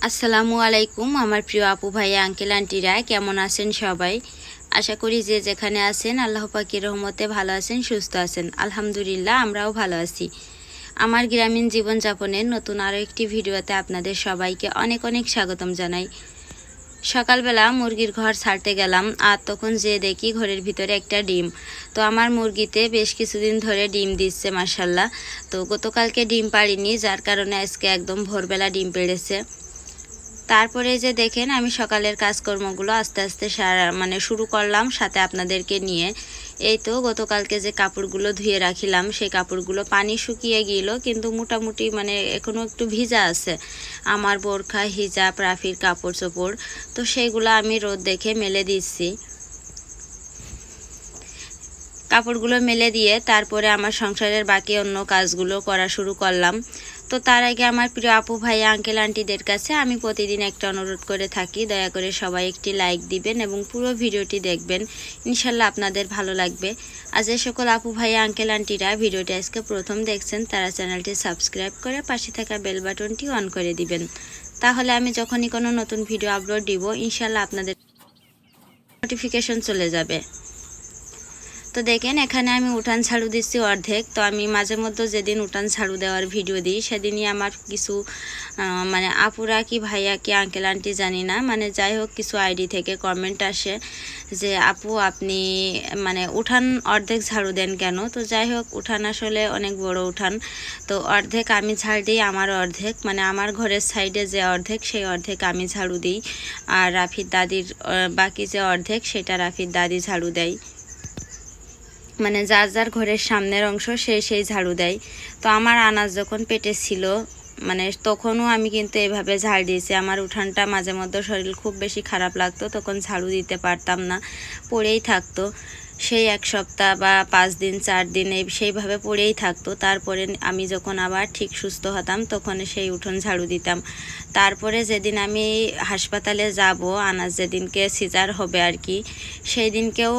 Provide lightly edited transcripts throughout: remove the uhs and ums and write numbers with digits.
আসসালামু আলাইকুম আমার প্রিয় আপু ভাইয়া আঙ্কেল আন্টিরা কেমন আছেন সবাই। আশা করি যে যেখানে আছেন আল্লাহ পাকের রহমতে ভালো আছেন, সুস্থ আছেন। আলহামদুলিল্লাহ আমরাও ভালো আছি। আমার গ্রামীণ জীবনযাপনের নতুন আরও একটি ভিডিওতে আপনাদের সবাইকে অনেক অনেক স্বাগতম জানাই। সকালবেলা মুরগির ঘর ছাড়তে গেলাম আর তখন যে দেখি ঘরের ভিতরে একটা ডিম। তো আমার মুরগিতে বেশ কিছুদিন ধরে ডিম দিচ্ছে মাশাল্লাহ। তো গতকালকে ডিম পাড়িনি, যার কারণে আজকে একদম ভোরবেলা ডিম পেড়েছে। তারপরে যে দেখেন আমি সকালের কাজকর্মগুলো আস্তে আস্তে শুরু করলাম সাথে আপনাদেরকে নিয়ে। এই তো গতকালকে যে কাপড়গুলো ধুয়ে রাখিলাম সেই কাপড়গুলো পানি শুকিয়ে গেল, কিন্তু মোটামুটি এখনও একটু ভিজা আছে আমার বোরখা হিজাব রাফির কাপড় চোপড়। তো সেইগুলো আমি রোদ দেখে মেলে দিচ্ছি। কাপড়গুলো মেলে দিয়ে তারপরে আমার সংসারের বাকি অন্য কাজগুলো করা শুরু করলাম। তো তার আগে আমার প্রিয় আপু ভাইয়া আঙ্কেল আন্টিদের কাছে আমি প্রতিদিন একটা অনুরোধ করে থাকি, দয়া করে সবাই একটি লাইক দিবেন এবং পুরো ভিডিওটি দেখবেন, ইনশাল্লাহ আপনাদের ভালো লাগবে। আর যে সকল আপু ভাইয়া আঙ্কেল আন্টিরা ভিডিওটি আজকে প্রথম দেখছেন তারা চ্যানেলটি সাবস্ক্রাইব করে পাশে থাকা বেল বাটনটি অন করে দিবেন, তাহলে আমি যখনই কোনো নতুন ভিডিও আপলোড দিব ইনশাল্লাহ আপনাদের নোটিফিকেশন চলে যাবে। তো দেখেন এখানে আমি উঠান ঝাড়ু দিচ্ছি অর্ধেক। তো আমি মাঝে মধ্যে যেদিন উঠান ঝাড়ু দেওয়ার ভিডিও দিই সেদিনই আমার কিছু আপুরা কি ভাইয়া কি আঙ্কেল আন্টি জানি না, যাই হোক কিছু আইডি থেকে কমেন্ট আসে যে আপু আপনি উঠান অর্ধেক ঝাড়ু দেন কেন। তো যাই হোক উঠান আসলে অনেক বড় উঠান, তো অর্ধেক আমি ঝাড় দিই, আমার অর্ধেক আমার ঘরের সাইডে যে অর্ধেক সেই অর্ধেক আমি ঝাড়ু দিই, আর রাফির দাদির বাকি যে অর্ধেক সেটা রাফির দাদি ঝাড়ু দেয়। যার যার ঘরের সামনের অংশ সেই ঝাড়ু দেয়। তো আমার আনাজ যখন পেটে ছিল তখনও আমি কিন্তু এভাবে ঝাড় দিয়েছি। আমার উঠানটা মাঝে মধ্যে শরীর খুব বেশি খারাপ লাগতো, তখন ঝাড়ু দিতে পারতাম না, পড়েই থাকতো। সেই এক সপ্তাহ বা 5 দিন 4 দিন সেইভাবে পড়েই থাকতো। তারপরে আমি যখন আবার ঠিক সুস্থ হতাম তখন সেই উঠোন ঝাড়ু দিতাম। তারপরে যেদিন আমি হাসপাতালে যাব, আনাজ যেদিনকে সিজার হবে আর কি, সেই দিনকেও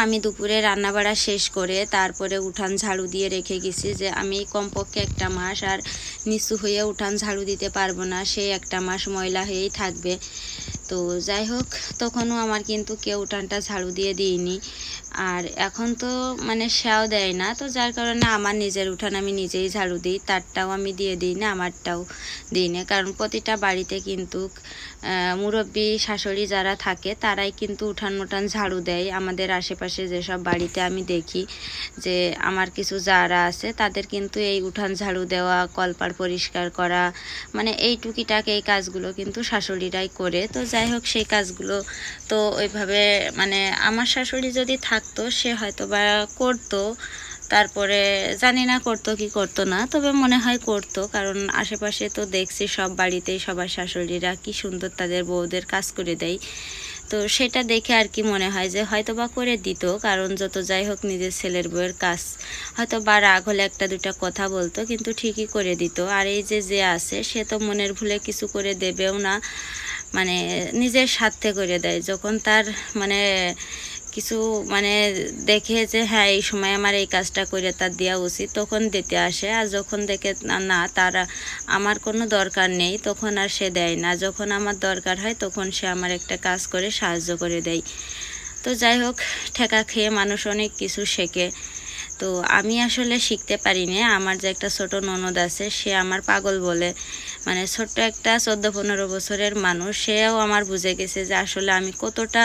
আমি দুপুরে রান্নাবাড়া শেষ করে তারপরে উঠান ঝাড়ু দিয়ে রেখে গেছি যে আমি কমপক্ষে একটা মাস আর নিচু হয়ে উঠান ঝাড়ু দিতে পারবো না, সেই একটা মাস ময়লা হয়েই থাকবে। তো যাই হোক তখনও আমার কিন্তু কেউ উঠানটা ঝাড়ু দিয়ে দিইনি। আর এখন তো সেও দেয় না, তো যার কারণে আমার নিজের উঠান আমি নিজেই ঝাড়ু দিই, তারটাও আমি দিয়ে দিই না, আমারটাও দিই না। কারণ প্রতিটা বাড়িতে কিন্তু মুরব্বী শাশুড়ি যারা থাকে তারাই কিন্তু উঠান ঝাড়ু দেয়। আমাদের আশেপাশে যেসব বাড়িতে আমি দেখি যে আমার কিছু যারা আছে তাদের কিন্তু এই উঠান ঝাড়ু দেওয়া, কলপার পরিষ্কার করা এই টুকিটাক এই কাজগুলো কিন্তু শাশুড়িরাই করে। তো যাই হোক সেই কাজগুলো তো ওইভাবে আমার শাশুড়ি যদি থাকতো সে হয়তো বা করতো, তারপরে জানি না করতো কি করতো না, তবে মনে হয় করতো, কারণ আশেপাশে তো দেখছি সব বাড়িতেই সবার শাশুড়িরা কি সুন্দর তাদের বউদের কাজ করে দেয়। তো সেটা দেখে আর কি মনে হয় যে হয়তো বা করে দিত, কারণ যত যাই হোক নিজের ছেলের বউয়ের কাজ হয়তো বা রাগ হলে একটা দুটা কথা বলতো, কিন্তু ঠিকই করে দিত। আর এই যে আছে সে তো মনের ভুলে কিছু করে দেবেও না, নিজের স্বার্থে করে দেয়। যখন তার কিছু দেখে যে হ্যাঁ এই সময় আমার এই কাজটা করে তার দেওয়া উচিত তখন দিতে আসে, আর যখন দেখে না তারা আমার কোনো দরকার নেই তখন আর সে দেয় না। যখন আমার দরকার হয় তখন সে আমার একটা কাজ করে সাহায্য করে দেয়। তো যাই হোক ঠেকা খেয়ে মানুষ অনেক কিছু শেখে। তো আমি আসলে শিখতে পারিনি। আমার যে একটা ছোট ননদ আছে সে আমার পাগল বলে, ছোট্ট একটা 14-15 বছরের মানুষ, সেও আমার বুঝে গেছে যে আসলে আমি কতটা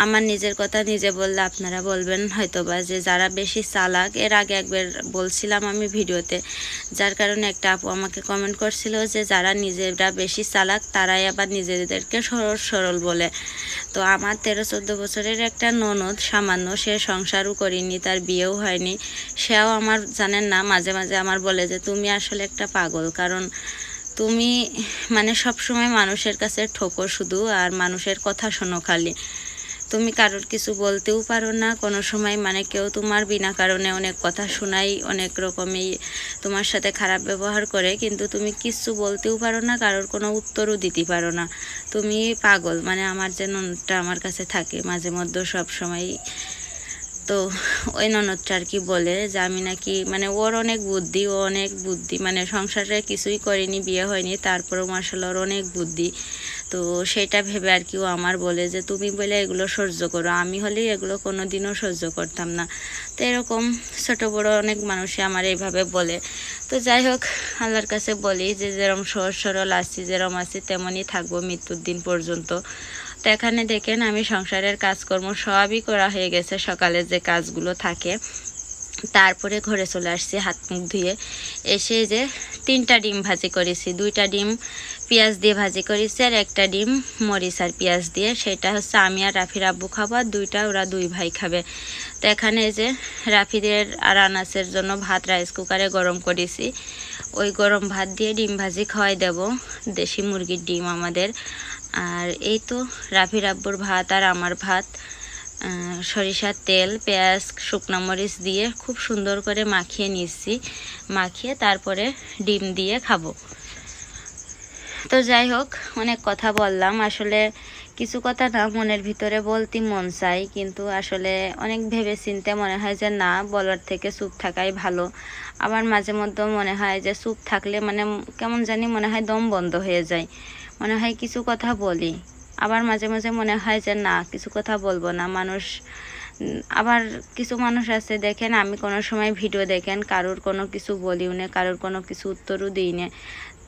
আমার নিজের কথা নিজে বললে আপনারা বলবেন হয়তোবা যে যারা বেশি চালাক। এর আগে একবার বলছিলাম আমি ভিডিওতে, যার কারণে একটা আপু আমাকে কমেন্ট করছিল যে যারা নিজেরা বেশি চালাক তারাই আবার নিজেদেরকে সরল বলে। তো আমার 13-14 বছরের একটা ননদ সামান্য, সে সংসারও করিনি, তার বিয়েও হয়নি, সেও আমার জানেন না মাঝে মাঝে আমার বলে যে তুমি আসলে একটা পাগল, কারণ তুমি সব সময় মানুষের কাছে ঠোকো শুধু, আর মানুষের কথা শোনো খালি, তুমি কারোর কিছু বলতেও পারো না কোনো সময়। কেউ তোমার বিনা কারণে অনেক কথা শোনাই, অনেক রকমই তোমার সাথে খারাপ ব্যবহার করে, কিন্তু তুমি কিচ্ছু বলতেও পারো না, কারোর কোনো উত্তরও দিতে পারো না, তুমি পাগল। আমার যে ননদটা আমার কাছে থাকে মাঝে মধ্যে সব সময় তো ওই ননদটা আর কি বলে যে আমি নাকি মানে ওর অনেক বুদ্ধি, ও অনেক বুদ্ধি, মানে সংসারে কিছুই করেনি, বিয়ে হয়নি, তারপরেও মাশাআল্লাহ ওর অনেক বুদ্ধি। তো সেটা ভেবে আর কি ও আমার বলে যে তুমি বলে এগুলো সহ্য করো, আমি হলেই এগুলো কোনো দিনও সহ্য করতাম না। তো এরকম ছোট বড় অনেক মানুষই আমার এইভাবে বলে। তো যাই হোক, আল্লাহর কাছে বলি যে যেরকম সহজ সরল আছি, যেরকম আছি তেমনই থাকবো মৃত্যুর দিন পর্যন্ত। তো এখানে দেখেন আমি সংসারের কাজকর্ম সবই করা হয়ে গেছে, সকালে যে কাজগুলো থাকে। তারপরে ঘরে চলে আসছি হাত মুখ ধুয়ে। এসে যে 3টা ডিম ভাজি করেছি, 2টা ডিম পেঁয়াজ দিয়ে ভাজি করেছি, আর 1টা ডিম মরিচ আর পেঁয়াজ দিয়ে। সেটা হচ্ছে আমি আর রাফির আব্বু খাবো, আর 2টা ওরা 2 ভাই খাবে। তো এখানে যে রাফিদের আর আনাসের জন্য ভাত রাইস কুকারে গরম করেছি, ওই গরম ভাত দিয়ে ডিম ভাজি খাওয়াই দেব, দেশি মুরগির ডিম আমাদের। আর এই তো রাফির আব্বুর ভাত আর আমার ভাত সরিষার তেল, পেঁয়াজ, শুকনো মরিচ দিয়ে খুব সুন্দর করে মাখিয়ে নিচ্ছি, মাখিয়ে তারপরে ডিম দিয়ে খাবো। তো যাই হোক, অনেক কথা বললাম, আসলে কিছু কথা না মনের ভিতরে বলতে মন চাই, কিন্তু আসলে অনেক ভেবে চিন্তে মনে হয় যে না, বলার থেকে চুপ থাকাই ভালো। আবার মাঝে মধ্যে মনে হয় যে চুপ থাকলে মানে কেমন জানি মনে হয় দম বন্ধ হয়ে যায়, মনে হয় কিছু কথা বলি। আবার মাঝে মাঝে মনে হয় যে না, কিছু কথা বলবো না। আবার কিছু মানুষ আছে দেখেন, আমি কোনো সময় ভিডিও দেখেন কারোর কোনো কিছু বলিও না, কারোর কোনো কিছু উত্তরও দিই না,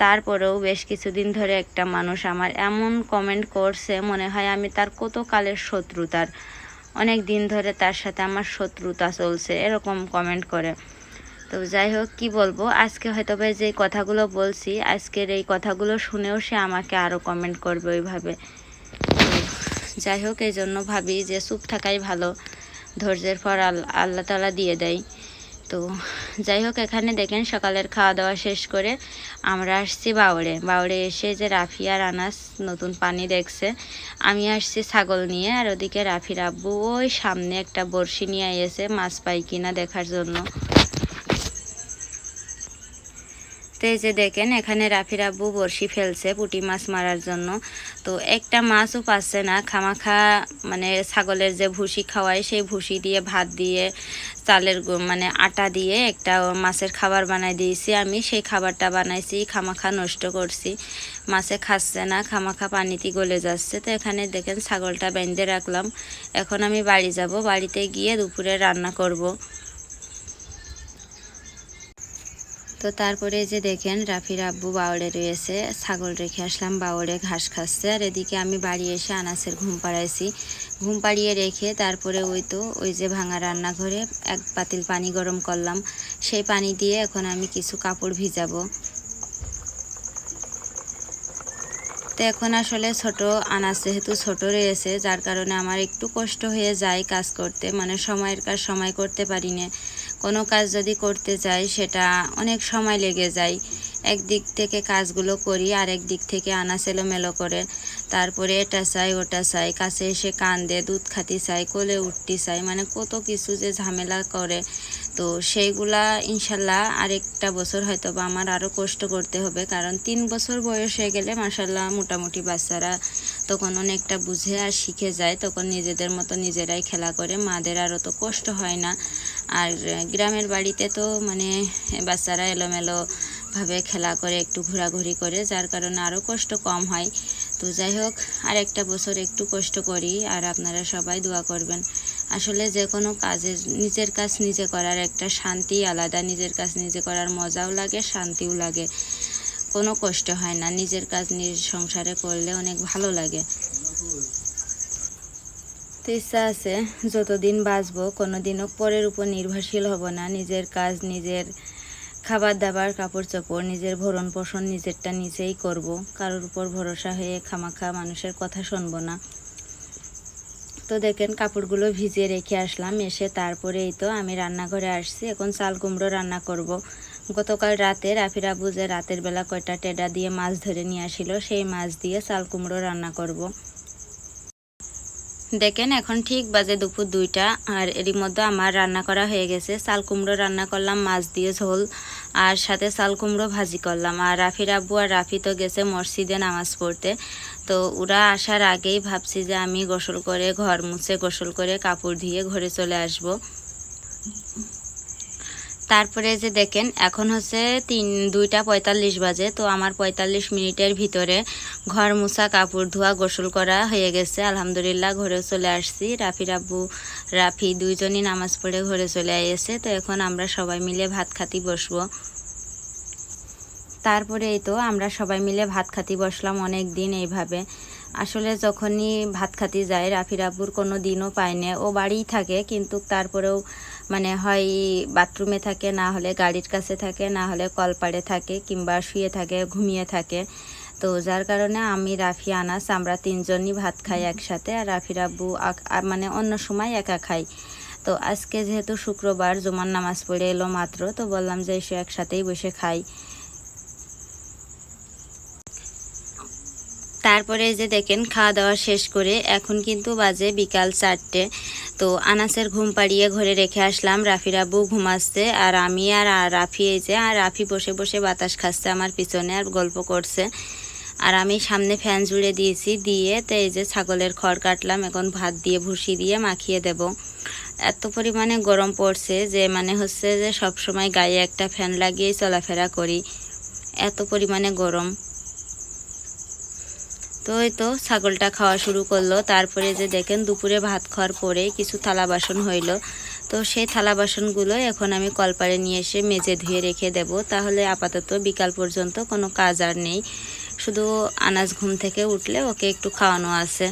তারপরেও বেশ কিছুদিন ধরে একটা মানুষ আমার এমন কমেন্ট করছে, মনে হয় আমি তার কত কালের শত্রু, তার অনেক দিন ধরে তার সাথে আমার শত্রুতা চলছে, এরকম কমেন্ট করে। তো যাই হোক, কি বলবো, আজকে হয়তো বা যে কথাগুলো বলছি, আজকের এই কথাগুলো শুনেও সে আমাকে আরও কমেন্ট করবে ওইভাবে। তো যাই হোক, এই জন্য ভাবি যে চুপ থাকাই ভালো, ধৈর্যের ফল আল্লাহ তাআলা দিয়ে দেয়। তো যাই হোক, এখানে দেখেন সকালের খাওয়া দাওয়া শেষ করে আমরা আসছি বাউড়ে এসে যে রাফি আর আনাস নতুন পানি দেখছে, আমি আসছি ছাগল নিয়ে, আর ওদিকে রাফির আব্বু ওই সামনে একটা বড়শি নিয়ে এসে মাছ পাই কিনা দেখার জন্য। তো এই যে দেখেন, এখানে রাফির আব্বু বড়শি ফেলছে পুঁটি মাছ মারার জন্য। তো একটা মাছও পাচ্ছে না, খামাখা মানে ছাগলের যে ভুসি খাওয়ায়, সেই ভুসি দিয়ে ভাত দিয়ে চালের মানে আটা দিয়ে একটা মাছের খাবার বানাই দিয়েছি আমি, সেই খাবারটা বানাইছি, খামাখা নষ্ট করছি, মাছে খাচ্ছে না, খামাখা পানিতে গলে যাচ্ছে। তো এখানে দেখেন ছাগলটা বেঁধে রাখলাম, এখন আমি বাড়ি যাব, বাড়িতে গিয়ে দুপুরে রান্না করব। তো তারপরে যে দেখেন রাফির আব্বু বাউড়ে রয়েছে, ছাগল রেখে আসলাম, বাউড়ে ঘাস খাচ্ছে, আর এদিকে আমি বাড়ি এসে আনাসের ঘুম পাড়াইছি, ঘুম পাড়িয়ে রেখে তারপরে ওই যে ভাঙা রান্নাঘরে 1 পাতিল পানি গরম করলাম, সেই পানি দিয়ে এখন আমি কিছু কাপড় ভিজাবো। তো এখন আসলে ছোট আনাস যেহেতু ছোট রয়েছে, যার কারণে আমার একটু কষ্ট হয়ে যায় কাজ করতে, মানে সময়ের কাজ সময় করতে পারি না। কোনো কাজ যদি করতে যাই সেটা অনেক সময় লেগে যায়, একদিক থেকে কাজগুলো করি, আরেক দিক থেকে আনাস এলোমেলো করে, তারপরে এটা চাই ওটা চাই, কাছে এসে কান্দে, দুধ খাতি চাই, কোলে উঠতে চাই, মানে কত কিছু যে ঝামেলা করে। তো সেইগুলা ইনশাল্লাহ আরেকটা বছর হয়তো বা আমার আরও কষ্ট করতে হবে, কারণ 3 বছর বয়স হয়ে গেলে মাশাল্লাহ মোটামুটি বাচ্চারা তখন অনেকটা বুঝে আর শিখে যায়, তখন নিজেদের মতো নিজেরাই খেলা করে, মাদের আর অত কষ্ট হয় না। আর গ্রামের বাড়িতে তো মানে বাচ্চারা এলোমেলো ভাবে খেলা করে, একটু ঘোরাঘুরি করে, যার কারণে আরও কষ্ট কম হয়। তো যাই হোক, আর একটা বছর একটু কষ্ট করি, আর আপনারা সবাই দোয়া করবেন। আসলে যে কোনো কাজের নিজের কাজ নিজে করার একটা শান্তি আলাদা, নিজের কাজ নিজে করার মজাও লাগে, শান্তিও লাগে, কোনো কষ্ট হয় না, নিজের কাজ নিজ সংসারে করলে অনেক ভালো লাগে। তো ইচ্ছা আছে যতদিন বাঁচবো কোনোদিনও পরের উপর নির্ভরশীল হব না, নিজের কাজ নিজের খাবার দাবার কাপড় চোপড় নিজের ভরণ পোষণ নিজেরটা নিজেই করব, কারোর উপর ভরসা হয়ে খামাখা মানুষের কথা শুনবো না। তো দেখেন কাপড়গুলো ভিজিয়ে রেখে আসলাম, এসে তারপরে এই তো আমি রান্নাঘরে আসছি, এখন চাল কুমড়ো রান্না করব। গতকাল রাতে রাফির আব্বু যে রাতের বেলা কয়টা টেডা দিয়ে মাছ ধরে নিয়ে আসিল, সেই মাছ দিয়ে চাল কুমড়ো রান্না করব। দেখেন এখন ঠিক বাজে দুপুর 2টা, আর এরই মধ্যে আমার রান্না করা হয়ে গেছে, চাল কুমড়ো রান্না করলাম মাছ দিয়ে ঝোল, আর সাথে চাল কুমড়ো ভাজি করলাম। আর রাফির আব্বু আর রাফি তো গেছে মসজিদে নামাজ পড়তে, তো ওরা আসার আগেই ভাবছি যে আমি গোসল করে ঘর মুছে গোসল করে কাপড় ধুয়ে ঘরে চলে আসব। তারপরে যে দেখেন এখন হচ্ছে 2টা 45 বাজে, তো আমার 45 মিনিটের ভিতরে ঘর মুছা কাপড় ধোয়া গোসল করা হয়ে গেছে। আলহামদুলিল্লাহ ঘরে চলে আসছি। রাফির আব্বু রাফি দুইজনই নামাজ পড়ে ঘরে চলে এসেছে। তো এখন আমরা সবাই মিলে ভাত খাতি বসবো। তারপরে এই তো আমরা সবাই মিলে ভাত খাতি বসলাম অনেক দিন এইভাবে। আসলে যখনই ভাত খাতি যায় রাফির আব্বুর কোনো দিনও পায় না, ও বাড়িই থাকে কিন্তু তারপরেও মানে হয় বাথরুমে থাকে, না হলে গাড়ির কাছে থাকে, না হলে কলপাড়ে থাকে, কিংবা শুয়ে থাকে, ঘুমিয়ে থাকে। তো যার কারণে আমি রাফি আনাস আমরা তিনজনই ভাত খাই একসাথে, আর রাফির আব্বু মানে অন্য সময় একা খাই। তো আজকে যেহেতু শুক্রবার জুমার নামাজ পড়ে এলো মাত্র, তো বললাম যে এসে একসাথেই বসে খাই। তারপরে যে দেখেন খাওয়া দাওয়া শেষ করে এখন কিন্তু বাজে বিকাল 4টে। তো আনাসের ঘুম পাড়িয়ে ঘরে রেখে আসলাম। রাফির আব্বু ঘুমাচ্ছে আর আমি আর রাফি এই যে, আর রাফি বসে বসে বাতাস খাচ্ছে আমার পিছনে আর গল্প করছে। আর আমি সামনে ফ্যান জুড়ে দিয়েছি, দিয়ে তো এই যে ছাগলের খড় কাটলাম, এখন ভাত দিয়ে ভুসি দিয়ে মাখিয়ে দেব। এত পরিমাণে গরম পড়ছে যে মানে হচ্ছে যে সব সময় গায়ে একটা ফ্যান লাগিয়েই চলাফেরা করি, এত পরিমাণে গরম। তো এই তো ছাগলটা খাওয়া শুরু করলো। তারপরে যে দেখেন দুপুরে ভাত খাওয়ার পরে কিছু থালা বাসন হইলো, তো সেই থালা বাসনগুলো এখন আমি কলপারে নিয়ে এসে মেজে ধুয়ে রেখে দেব। তাহলে আপাতত বিকাল পর্যন্ত কোনো কাজ আর নেই, শুধু আনাজ ঘুম থেকে উঠলে ওকে একটু খাওয়ানো আছে।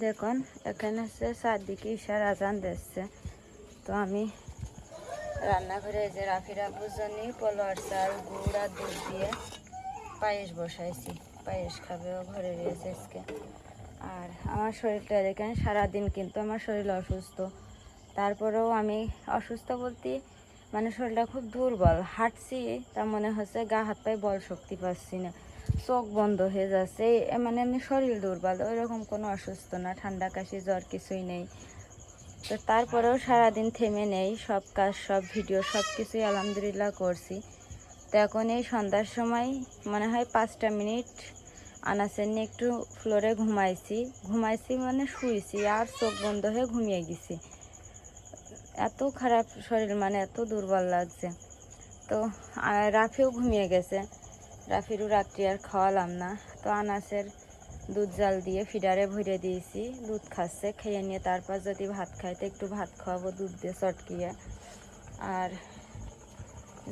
দেখুন এখানে হচ্ছে চারদিকে ঈশার আজান দিচ্ছে। তো আমি রান্নাঘরে যে রাফির আব্বুর জন্যই পোলোয়ার চাল গুড় আর দুধ দিয়ে পায়েস বসাইছি, পায়েস খাবে, ও ঘরে রয়েছে আজকে। আর আমার শরীরটা দেখেন সারাদিন কিন্তু আমার শরীর অসুস্থ, তারপরেও আমি অসুস্থ বলতে মানে শরীরটা খুব দুর্বল, হাঁটছি তা মনে হচ্ছে গা হাত পায়ে বল শক্তি পাচ্ছি না, চোখ বন্ধ হয়ে যাচ্ছে, মানে এমনি শরীর দুর্বল, ওই রকম কোনো অসুস্থ না, ঠান্ডা কাশি জ্বর কিছুই নেই। তো তারপরেও সারাদিন থেমে নেই, সব কাজ সব ভিডিও সব কিছুই আলহামদুলিল্লাহ করছি। তো এখন এই সন্ধ্যার সময় মনে হয় 5টা মিনিট আনাসের নিয়ে একটু ফ্লোরে ঘুমাইছি মানে শুয়েছি আর চোখ বন্ধ হয়ে ঘুমিয়ে গেছি। এত খারাপ শরীর, মানে এত দুর্বল লাগছে। তো রাফিও ঘুমিয়ে গেছে, রাফিরও রাত্রি আর খাওয়ালাম না। তো আনাসের দুধ জাল দিয়ে ফিডারে ভরে দিয়েছি, দুধ খাচ্ছে, খেয়ে নিয়ে তারপর যদি ভাত খায় তো একটু ভাত খাওয়াবো দুধ দিয়ে চটকিয়ে। আর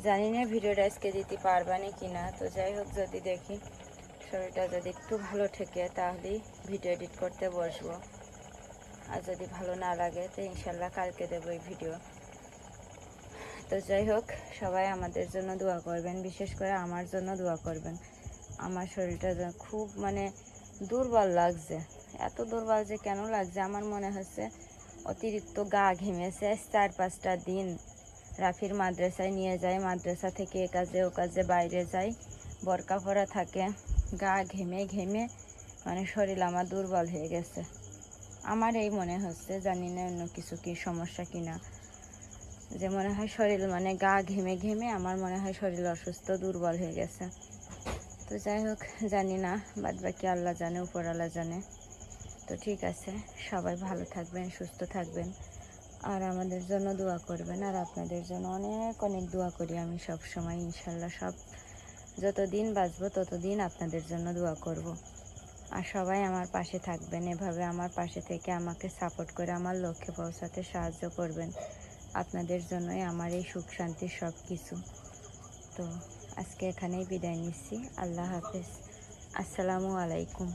জানি না ভিডিওটা আজকে দিতে পারবানি কি না, তো যাই হোক যদি দেখি শরীরটা যদি একটু ভালো ঠেকে তাহলেই ভিডিও এডিট করতে বসবো, আর যদি ভালো না লাগে তো ইনশাল্লাহ কালকে দেবো এই ভিডিও। তো যাই হোক সবাই আমাদের জন্য দোয়া করবেন, বিশেষ করে আমার জন্য দোয়া করবেন। আমার শরীরটা খুব মানে দুর্বল লাগছে, এত দুর্বল যে কেন লাগছে আমার মনে হচ্ছে অতিরিক্ত গা ঘেমেছে। 4-5টা দিন রাফির মাদ্রাসায় নিয়ে যায়, মাদ্রাসা থেকে এ কাজে ও কাজে বাইরে যাই, বরকা পরা থাকে, গা ঘেমে ঘেমে মানে শরীর আমার দুর্বল হয়ে গেছে। আমার এই মনে হচ্ছে, জানি না অন্য কিছু কি সমস্যা কিনা, যে মনে হয় শরীর মানে গা ঘেমে ঘেমে আমার মনে হয় শরীর অসুস্থ দুর্বল হয়ে গেছে। তো যাই হোক জানি না, বাদ বাকি আল্লাহ জানে, উপরওয়ালা জানে। তো ঠিক আছে, সবাই ভালো থাকবেন, সুস্থ থাকবেন, আর আমাদের জন্য দোয়া করবেন। আর আপনাদের জন্য অনেক অনেক দোয়া করি আমি সব সময়, ইনশাল্লাহ সব যতদিন বাঁচবো ততদিন আপনাদের জন্য দোয়া করব। আর সবাই আমার পাশে থাকবেন, এভাবে আমার পাশে থেকে আমাকে সাপোর্ট করে আমার লক্ষ্যে পৌঁছাতে সাহায্য করবেন। আপনাদের জন্যই আমার এই সুখ শান্তি সব কিছু। তো আজকে এখানেই বিদায় নিচ্ছি। আল্লাহ হাফেজ। আসসালামু আলাইকুম।